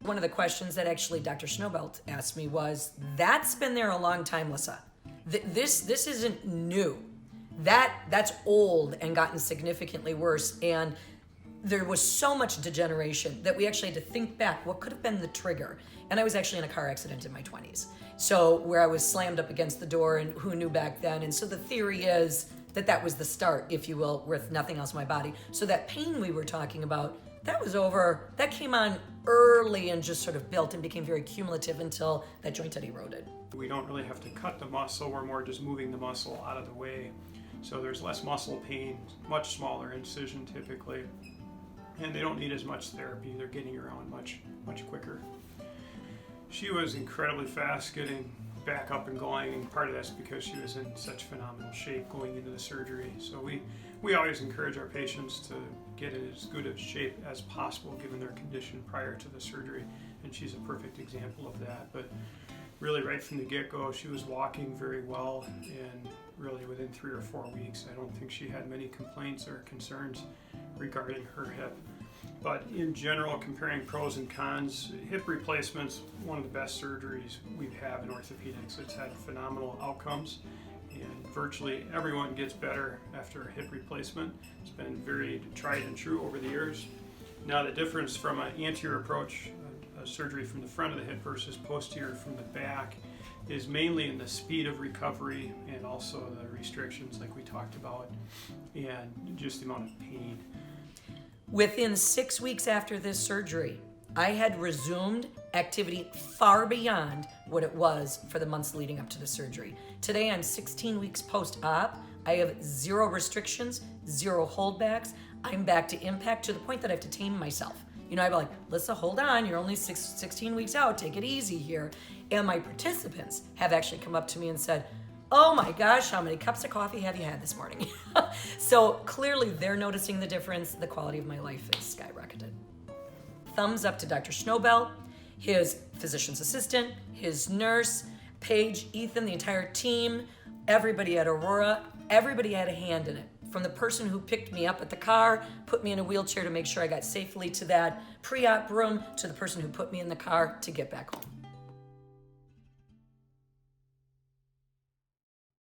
One of the questions that actually Dr. Schnaubelt asked me was, that's been there a long time, Lissa. This isn't new. That's old and gotten significantly worse. And there was so much degeneration that we actually had to think back, what could have been the trigger? And I was actually in a car accident in my 20s. So where I was slammed up against the door, and who knew back then? And so the theory is that was the start, if you will, with nothing else in my body. So that pain we were talking about, that was over, that came on early and just sort of built and became very cumulative until that joint had eroded. We don't really have to cut the muscle, we're more just moving the muscle out of the way. So there's less muscle pain, much smaller incision typically, and they don't need as much therapy. They're getting around much quicker. She was incredibly fast getting back up and going, and part of that's because she was in such phenomenal shape going into the surgery. So we always encourage our patients to get in as good of shape as possible given their condition prior to the surgery, and she's a perfect example of that. But really right from the get-go, she was walking very well, and really within 3 or 4 weeks, I don't think she had many complaints or concerns regarding her hip. But in general, comparing pros and cons, hip replacement's one of the best surgeries we have in orthopedics. It's had phenomenal outcomes, and virtually everyone gets better after a hip replacement. It's been very tried and true over the years. Now the difference from an anterior approach, a surgery from the front of the hip versus posterior from the back, is mainly in the speed of recovery and also the restrictions like we talked about, and just the amount of pain. Within 6 weeks after this surgery, I had resumed activity far beyond what it was for the months leading up to the surgery. Today I'm 16 weeks post-op. I have 0 restrictions, 0 holdbacks. I'm back to impact to the point that I have to tame myself. You know, I'd be like, Lissa, hold on, you're only 16 weeks out, take it easy here. And my participants have actually come up to me and said, oh my gosh, how many cups of coffee have you had this morning? So clearly they're noticing the difference. The quality of my life is skyrocketed. Thumbs up to Dr. Schnaubelt, his physician's assistant, his nurse, Paige, Ethan, the entire team, everybody at Aurora, everybody had a hand in it. From the person who picked me up at the car, put me in a wheelchair to make sure I got safely to that pre-op room, to the person who put me in the car to get back home.